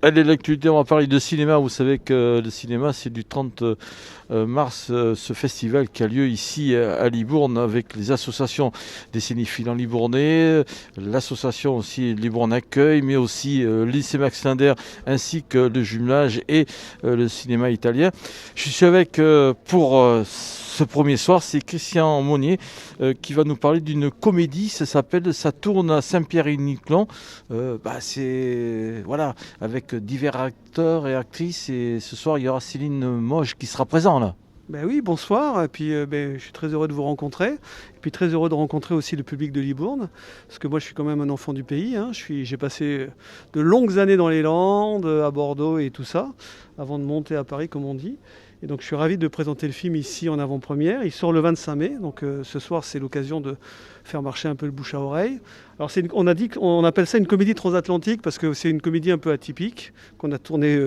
Allez, l'actualité, on va parler de cinéma. Vous savez que le cinéma, c'est du 30 mars, ce festival qui a lieu ici à Libourne avec les associations des cinéphiles en Libournais, l'association aussi Libourne Accueil, mais aussi le lycée Max Linder ainsi que le jumelage et le cinéma italien. Je suis avec, pour ce premier soir, c'est Christian Monnier qui va nous parler d'une comédie. Ça tourne à Saint-Pierre-et-Miquelon. C'est voilà, avec divers acteurs et actrices. Et ce soir, il y aura Céline Moge qui sera présent là. Ben oui, bonsoir. Et puis, je suis très heureux de vous rencontrer. Et puis très heureux de rencontrer aussi le public de Libourne, parce que moi, je suis quand même un enfant du pays, hein. J'ai passé de longues années dans les Landes, à Bordeaux et tout ça, avant de monter à Paris, comme on dit. Et donc, je suis ravi de présenter le film ici en avant-première. Il sort le 25 mai, donc ce soir, c'est l'occasion de faire marcher un peu le bouche à oreille. Alors, on a dit qu'on appelle ça une comédie transatlantique parce que c'est une comédie un peu atypique qu'on a tournée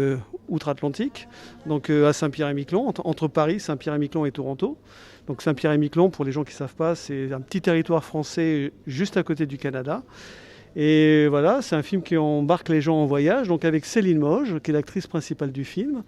outre-Atlantique, donc à Saint-Pierre-et-Miquelon, entre Paris, Saint-Pierre-et-Miquelon et Toronto. Donc Saint-Pierre-et-Miquelon, pour les gens qui ne savent pas, c'est un petit territoire français juste à côté du Canada. Et voilà, c'est un film qui embarque les gens en voyage, donc avec Céline Moge, qui est l'actrice principale du film,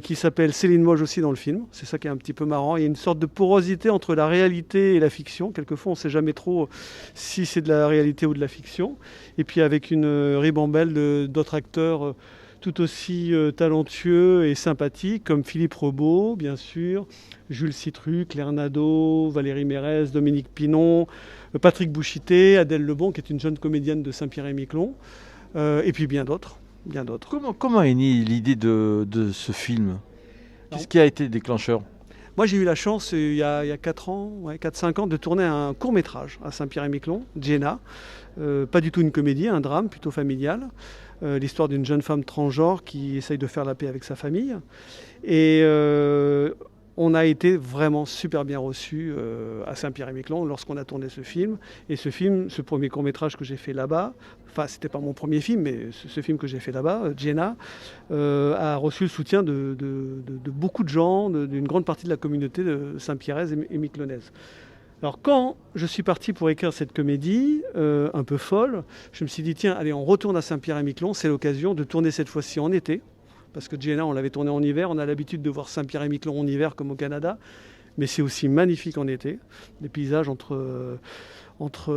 qui s'appelle Céline Moge aussi dans le film. C'est ça qui est un petit peu marrant. Il y a une sorte de porosité entre la réalité et la fiction. Quelquefois, on ne sait jamais trop si c'est de la réalité ou de la fiction. Et puis avec une ribambelle d'autres acteurs tout aussi talentueux et sympathiques, comme Philippe Rebaud, bien sûr, Jules Citruc, Claire Nadeau, Valérie Mérès, Dominique Pinon, Patrick Bouchité, Adèle Lebon, qui est une jeune comédienne de Saint-Pierre-et-Miquelon, et puis bien d'autres, bien d'autres. Comment est née l'idée de ce film? Qu'est-ce Alors, qui a été déclencheur? moi, j'ai eu la chance, il y a 4 ans, ouais, 4-5 ans, de tourner un court-métrage à Saint-Pierre-et-Miquelon, Jenna. Pas du tout une comédie, un drame plutôt familial. L'histoire d'une jeune femme transgenre qui essaye de faire la paix avec sa famille. Et on a été vraiment super bien reçus à Saint-Pierre-et-Miquelon lorsqu'on a tourné ce film. Et ce film, ce premier court-métrage que j'ai fait là-bas, enfin, c'était pas mon premier film, mais ce film que j'ai fait là-bas, Jenna, a reçu le soutien de beaucoup de gens, d'une grande partie de la communauté de Saint-Pierraise et miquelonaise. Alors quand je suis parti pour écrire cette comédie, un peu folle, je me suis dit, tiens, allez, on retourne à Saint-Pierre-et-Miquelon, c'est l'occasion de tourner cette fois-ci en été, parce que Jenna, on l'avait tourné en hiver, on a l'habitude de voir Saint-Pierre-et-Miquelon en hiver comme au Canada, mais c'est aussi magnifique en été, des paysages entre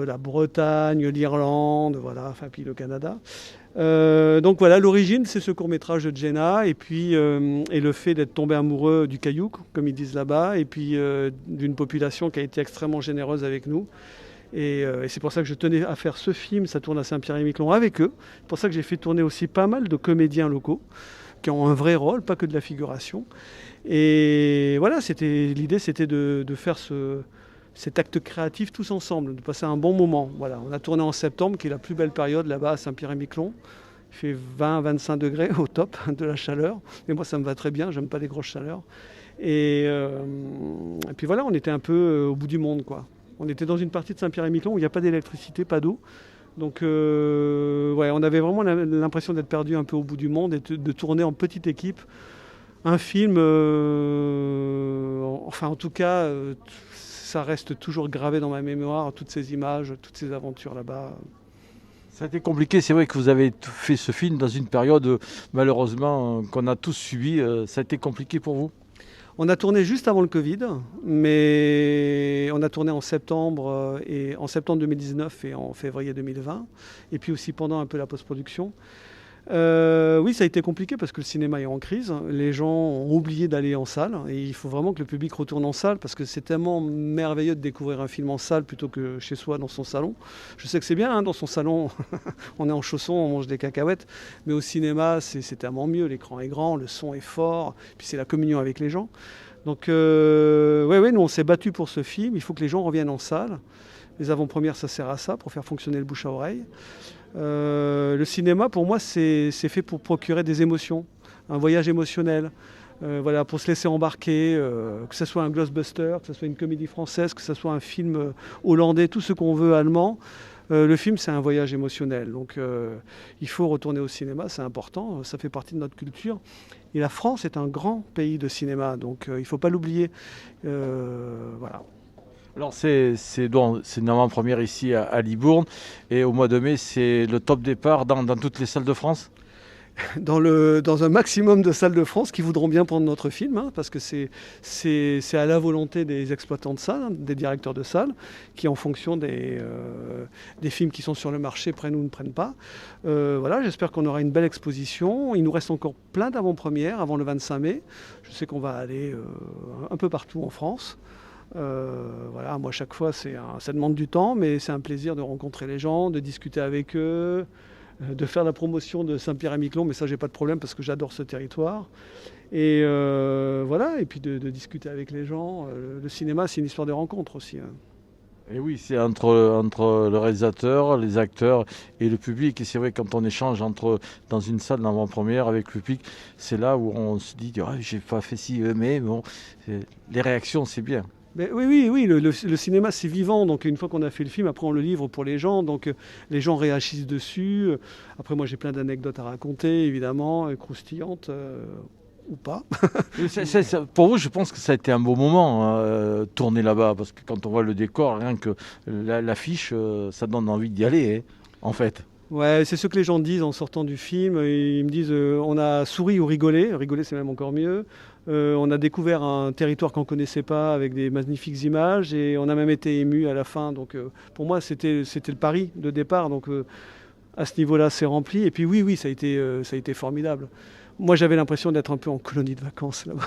la Bretagne, l'Irlande, voilà, enfin puis le Canada. Donc voilà, l'origine c'est ce court-métrage de Jenna et puis et le fait d'être tombé amoureux du caillou, comme ils disent là-bas, et puis d'une population qui a été extrêmement généreuse avec nous. Et c'est pour ça que je tenais à faire ce film, ça tourne à Saint-Pierre-et-Miquelon avec eux. C'est pour ça que j'ai fait tourner aussi pas mal de comédiens locaux qui ont un vrai rôle, pas que de la figuration. Et voilà, l'idée c'était de faire cet acte créatif tous ensemble, de passer un bon moment. Voilà, on a tourné en septembre, qui est la plus belle période là-bas à Saint-Pierre-et-Miquelon. Il fait 20-25 degrés au top de la chaleur. Mais moi, ça me va très bien, j'aime pas les grosses chaleurs. Et puis voilà, on était un peu au bout du monde, quoi. On était dans une partie de Saint-Pierre-et-Miquelon où il n'y a pas d'électricité, pas d'eau. Donc ouais, on avait vraiment l'impression d'être perdu un peu au bout du monde et de tourner en petite équipe un film, enfin en tout cas, ça reste toujours gravé dans ma mémoire, toutes ces images, toutes ces aventures là-bas. Ça a été compliqué, c'est vrai que vous avez fait ce film dans une période malheureusement qu'on a tous subi. Ça a été compliqué pour vous? On a tourné juste avant le Covid, mais on a tourné en septembre, et en septembre 2019 et en février 2020, et puis aussi pendant un peu la post-production. Oui, ça a été compliqué parce que le cinéma est en crise. Les gens ont oublié d'aller en salle et il faut vraiment que le public retourne en salle parce que c'est tellement merveilleux de découvrir un film en salle plutôt que chez soi dans son salon. Je sais que c'est bien, hein, dans son salon, on est en chaussons, on mange des cacahuètes, mais au cinéma, c'est tellement mieux. L'écran est grand, le son est fort, puis c'est la communion avec les gens. Donc, ouais, nous on s'est battu pour ce film. Il faut que les gens reviennent en salle. Les avant-premières, ça sert à ça, pour faire fonctionner le bouche à oreille. Le cinéma, pour moi, c'est fait pour procurer des émotions, un voyage émotionnel. Voilà, pour se laisser embarquer, que ce soit un blockbuster, que ce soit une comédie française, que ce soit un film hollandais, tout ce qu'on veut, allemand. Le film, c'est un voyage émotionnel. Donc, il faut retourner au cinéma, c'est important, ça fait partie de notre culture. Et la France est un grand pays de cinéma, donc il ne faut pas l'oublier. Voilà. Alors c'est une avant-première ici à Libourne et au mois de mai c'est le top départ dans toutes les salles de France. dans un maximum de salles de France qui voudront bien prendre notre film, hein, parce que c'est à la volonté des exploitants de salles, hein, des directeurs de salles, qui en fonction des films qui sont sur le marché prennent ou ne prennent pas. Voilà, j'espère qu'on aura une belle exposition. Il nous reste encore plein d'avant-premières avant le 25 mai. Je sais qu'on va aller un peu partout en France. Voilà, moi chaque fois ça demande du temps, mais c'est un plaisir de rencontrer les gens, de discuter avec eux, de faire la promotion de Saint-Pierre-et-Miquelon, mais ça j'ai pas de problème parce que j'adore ce territoire. Et voilà, et puis de discuter avec les gens. Le cinéma, c'est une histoire de rencontre aussi, hein. Et oui, c'est entre le réalisateur, les acteurs et le public. Et c'est vrai, quand on échange dans une salle d'avant-première avec le public, c'est là où on se dit ah, j'ai pas fait ci, mais bon, les réactions, c'est bien. Mais oui, le cinéma c'est vivant, donc une fois qu'on a fait le film, après on le livre pour les gens, donc les gens réagissent dessus. Après moi j'ai plein d'anecdotes à raconter, évidemment, croustillantes ou pas. Pour vous, je pense que ça a été un beau moment, hein, tourner là-bas, parce que quand on voit le décor, rien que l'affiche, ça donne envie d'y aller, hein, en fait. Ouais, c'est ce que les gens disent en sortant du film. Ils me disent on a souri ou rigolé. Rigoler, c'est même encore mieux. On a découvert un territoire qu'on ne connaissait pas avec des magnifiques images et on a même été ému à la fin. Donc pour moi, c'était le pari de départ. Donc à ce niveau-là, c'est rempli. Et puis oui, ça a été formidable. Moi, j'avais l'impression d'être un peu en colonie de vacances là-bas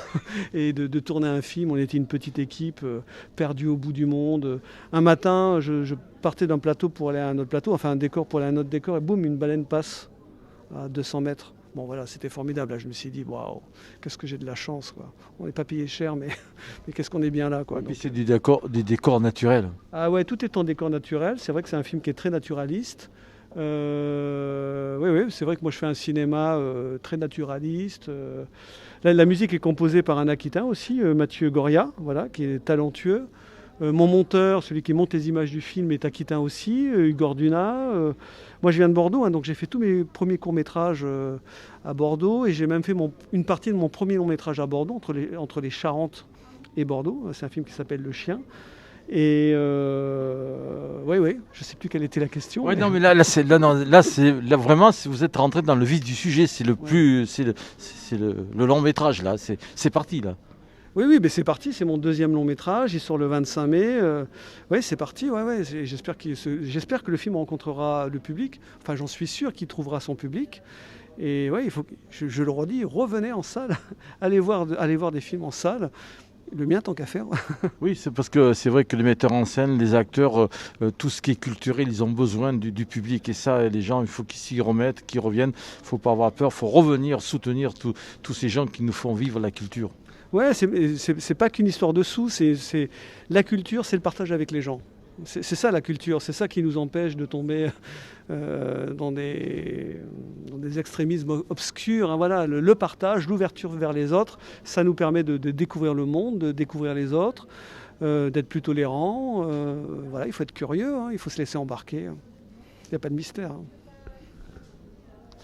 et de tourner un film. On était une petite équipe perdue au bout du monde. Un matin, je partais d'un plateau pour aller à un autre plateau, enfin un décor pour aller à un autre décor, et boum, une baleine passe à 200 mètres. Bon, voilà, c'était formidable. Là, je me suis dit, waouh, qu'est-ce que j'ai de la chance, quoi. On n'est pas payé cher, mais qu'est-ce qu'on est bien là, quoi. Et puis c'est des décors naturels. Ah ouais, tout est en décor naturel. C'est vrai que c'est un film qui est très naturaliste. Oui, c'est vrai que moi je fais un cinéma très naturaliste. La musique est composée par un Aquitain aussi, Mathieu Goria, voilà, qui est talentueux. Mon monteur, celui qui monte les images du film, est Aquitain aussi, Hugo Orduna. Moi je viens de Bordeaux, hein, donc j'ai fait tous mes premiers courts-métrages à Bordeaux et j'ai même fait une partie de mon premier long-métrage à Bordeaux, entre les Charentes et Bordeaux. C'est un film qui s'appelle Le Chien. Et oui, je sais plus quelle était la question. Ouais, non, mais là, vraiment, vous êtes rentré dans le vif du sujet. C'est le long métrage là. C'est parti là. Oui, mais c'est parti. C'est mon deuxième long métrage. Il sort le 25 mai. Oui, c'est parti. Ouais. J'espère que le film rencontrera le public. Enfin, j'en suis sûr qu'il trouvera son public. Et ouais, il faut, je le redis, revenez en salle, allez voir des films en salle. Le mien, tant qu'à faire. Oui, c'est parce que c'est vrai que les metteurs en scène, les acteurs, tout ce qui est culturel, ils ont besoin du public. Et ça, les gens, il faut qu'ils s'y remettent, qu'ils reviennent. Il ne faut pas avoir peur, il faut revenir, soutenir tous ces gens qui nous font vivre la culture. Ouais, c'est pas qu'une histoire de sous. La culture, c'est le partage avec les gens. C'est ça la culture, c'est ça qui nous empêche de tomber dans des extrémismes obscurs, hein, voilà, le partage, l'ouverture vers les autres, ça nous permet de découvrir le monde, de découvrir les autres, d'être plus tolérant. Voilà, il faut être curieux, hein, il faut se laisser embarquer. Il n'y a pas de mystère, hein.